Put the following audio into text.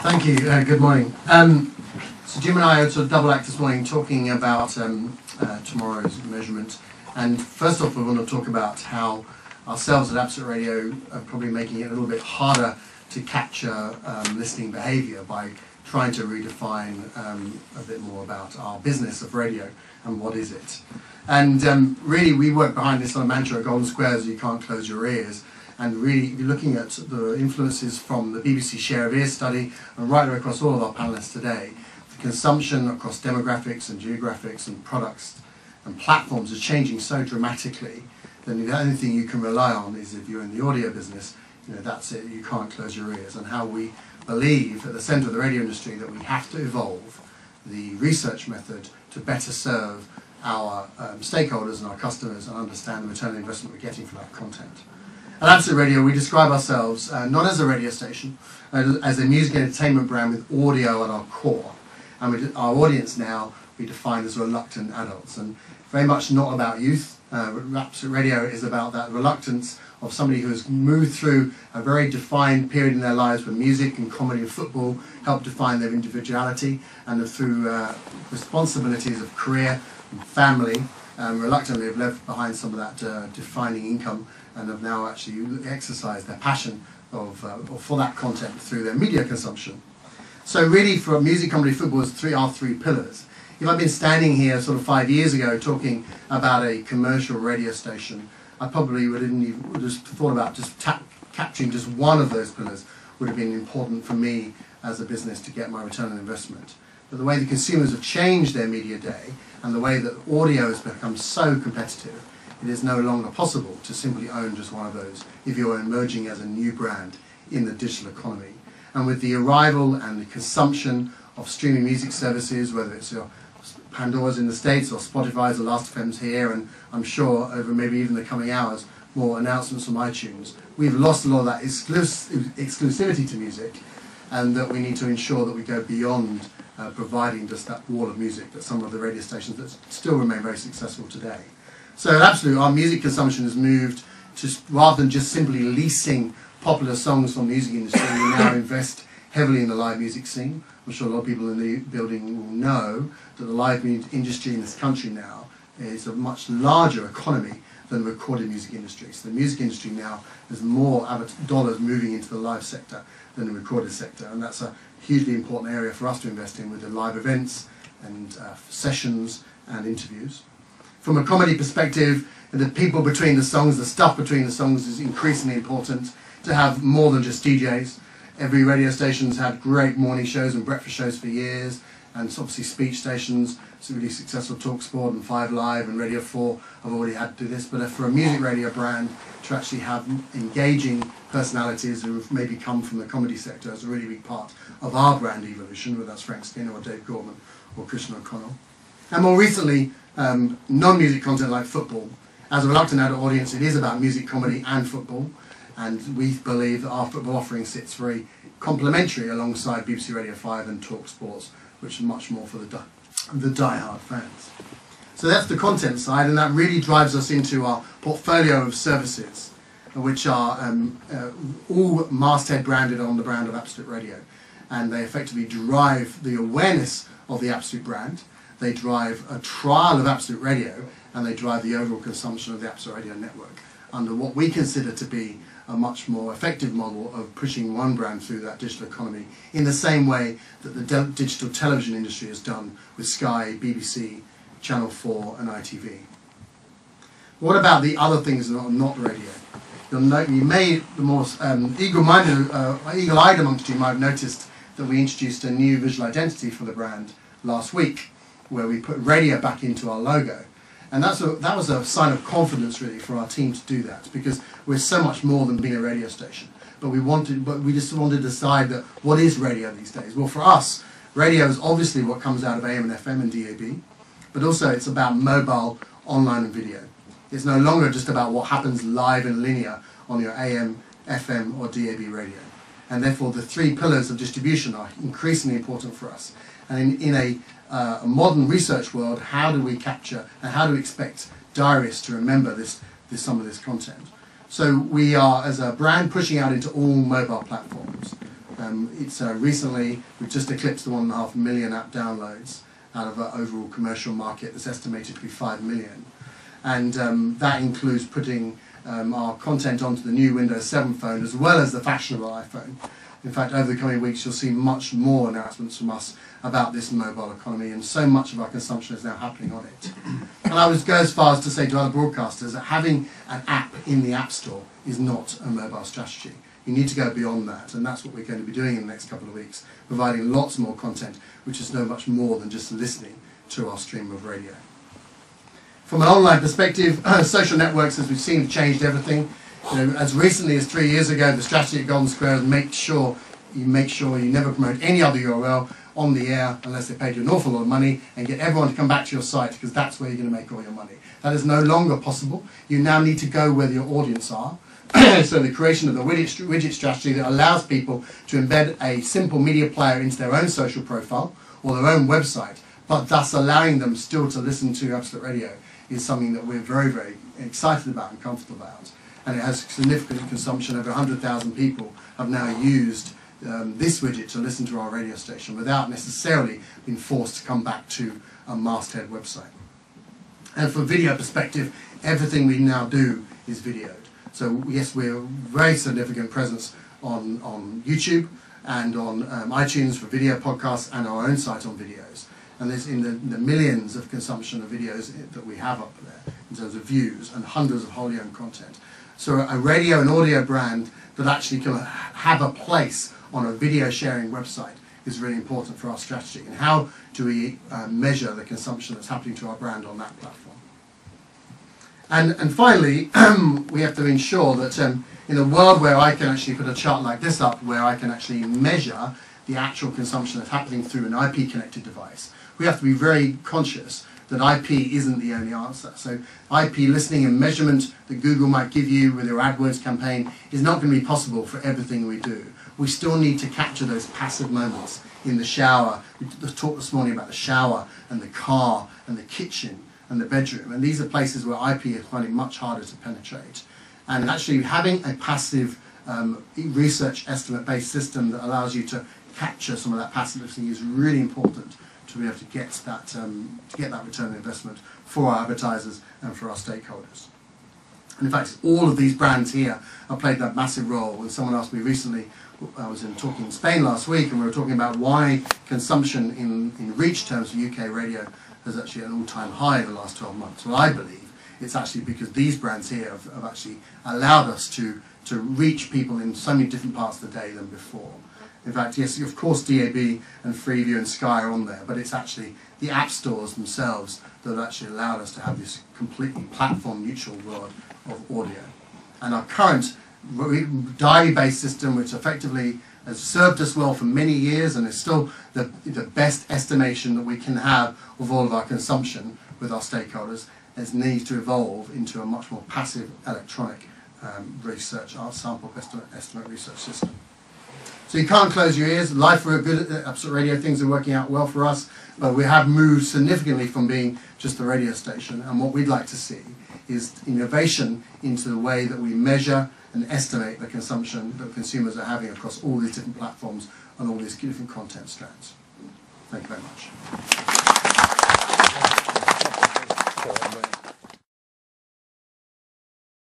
Thank you. Good morning. So Jim and I sort of double act this morning talking about tomorrow's measurement. And first off, we want to talk about how ourselves at Absolute Radio are probably making it a little bit harder to capture listening behaviour by trying to redefine a bit more about our business of radio and what is it. And really, we work behind this sort of mantra, golden squares, you can't close your ears. And really, if you're looking at the influences from the BBC Share of Ears study and right across all of our panelists today, the consumption across demographics and geographics and products and platforms is changing so dramatically that the only thing you can rely on is if you're in the audio business, that's it, you can't close your ears. And how we believe at the centre of the radio industry that we have to evolve the research method to better serve our stakeholders and our customers and understand the return on investment we're getting for that content. At Absolute Radio, we describe ourselves not as a radio station, as a music and entertainment brand with audio at our core. And our audience now we define as reluctant adults, and very much not about youth. Absolute Radio is about that reluctance of somebody who has moved through a very defined period in their lives where music and comedy and football help define their individuality, and through responsibilities of career and family, reluctantly have left behind some of that defining income and have now actually exercised their passion for that content through their media consumption. So really, for music, comedy, football is our three pillars. If I'd been standing here sort of 5 years ago talking about a commercial radio station, I probably would have just thought about just capturing just one of those pillars would have been important for me as a business to get my return on investment. But the way the consumers have changed their media day and the way that audio has become so competitive, it is no longer possible to simply own just one of those if you're emerging as a new brand in the digital economy. And with the arrival and the consumption of streaming music services, whether it's your Pandora's in the States or Spotify's or Last.fm's here, and I'm sure over maybe even the coming hours, more announcements from iTunes, we've lost a lot of that exclusivity to music, and that we need to ensure that we go beyond providing just that wall of music that some of the radio stations that still remain very successful today. So absolutely, our music consumption has moved to, rather than just simply leasing popular songs from the music industry, we now invest heavily in the live music scene. I'm sure a lot of people in the building will know that the live music industry in this country now is a much larger economy than the recorded music industry. So the music industry now has more dollars moving into the live sector than the recorded sector, and that's a hugely important area for us to invest in with the live events and sessions and interviews. From a comedy perspective, the people between the songs, the stuff between the songs is increasingly important to have more than just DJs. Every radio station's had great morning shows and breakfast shows for years, and obviously speech stations, so really successful TalkSport and 5 Live and Radio 4 have already had to do this. But for a music radio brand to actually have engaging personalities who have maybe come from the comedy sector is a really big part of our brand evolution, whether that's Frank Skinner or Dave Gorman or Christian O'Connell. And more recently, non-music content like football. As a reluctant adult audience, it is about music, comedy and football, and we believe that our football offering sits very complementary alongside BBC Radio 5 and TalkSport, which is much more for the die-hard fans. So that's the content side, and that really drives us into our portfolio of services, which are all masthead branded on the brand of Absolute Radio, and they effectively drive the awareness of the Absolute brand. They drive a trial of Absolute Radio, and they drive the overall consumption of the Absolute Radio network under what we consider to be a much more effective model of pushing one brand through that digital economy in the same way that the digital television industry has done with Sky, BBC, Channel 4 and ITV. What about the other things that are not radio? You'll note, the more eagle-eyed amongst you might have noticed that we introduced a new visual identity for the brand last week, where we put radio back into our logo. And that was a sign of confidence really for our team to do that, because we're so much more than being a radio station. But we just wanted to decide that what is radio these days? Well, for us, radio is obviously what comes out of AM and FM and DAB, but also it's about mobile, online and video. It's no longer just about what happens live and linear on your AM, FM or DAB radio. And therefore the three pillars of distribution are increasingly important for us. And in a modern research world, how do we capture and how do we expect diarists to remember some of this content? So we are, as a brand, pushing out into all mobile platforms. Recently, we've just eclipsed the 1.5 million app downloads out of our overall commercial market that's estimated to be 5 million. And that includes putting our content onto the new Windows 7 phone as well as the fashionable iPhone. In fact, over the coming weeks, you'll see much more announcements from us about this mobile economy, and so much of our consumption is now happening on it. And I would go as far as to say to other broadcasters that having an app in the App Store is not a mobile strategy. You need to go beyond that, and that's what we're going to be doing in the next couple of weeks, providing lots more content, which is no much more than just listening to our stream of radio. From an online perspective, social networks, as we've seen, have changed everything. As recently as 3 years ago, the strategy at Golden Square is make sure you never promote any other URL on the air unless they paid you an awful lot of money, and get everyone to come back to your site, because that's where you're going to make all your money. That is no longer possible. You now need to go where your audience are. So the creation of the widget strategy that allows people to embed a simple media player into their own social profile or their own website, but thus allowing them still to listen to Absolute Radio, is something that we're very, very excited about and comfortable about. And it has significant consumption. Over 100,000 people have now used this widget to listen to our radio station without necessarily being forced to come back to a masthead website. And from a video perspective, everything we now do is videoed. So yes, we're a very significant presence on YouTube and on iTunes for video podcasts, and our own site on videos. And there's in the millions of consumption of videos that we have up there in terms of views, and hundreds of wholly owned content. So a radio and audio brand that actually can have a place on a video sharing website is really important for our strategy. And how do we measure the consumption that's happening to our brand on that platform? And finally, we have to ensure that in a world where I can actually put a chart like this up, where I can actually measure the actual consumption that's happening through an IP-connected device, we have to be very conscious that IP isn't the only answer. So IP listening and measurement that Google might give you with your AdWords campaign is not going to be possible for everything we do. We still need to capture those passive moments in the shower. We talked this morning about the shower and the car and the kitchen and the bedroom, and these are places where IP is finding much harder to penetrate. And actually having a passive research estimate-based system that allows you to capture some of that passive listening is really important to be able to get that return on investment for our advertisers and for our stakeholders. And in fact, all of these brands here have played that massive role. When someone asked me recently, I was talking in Spain last week, and we were talking about why consumption in reach terms for UK radio has actually an all-time high in the last 12 months. Well, I believe it's actually because these brands here have actually allowed us to reach people in so many different parts of the day than before. In fact, yes, of course DAB and Freeview and Sky are on there, but it's actually the app stores themselves that have actually allowed us to have this completely platform-neutral world of audio. And our current diary-based system, which effectively has served us well for many years and is still the best estimation that we can have of all of our consumption with our stakeholders, needs to evolve into a much more passive electronic research, our sample estimate research system. So you can't close your ears. Life, we're good at Absolute Radio. Things are working out well for us, but we have moved significantly from being just a radio station. And what we'd like to see is innovation into the way that we measure and estimate the consumption that consumers are having across all these different platforms and all these different content strands. Thank you very much.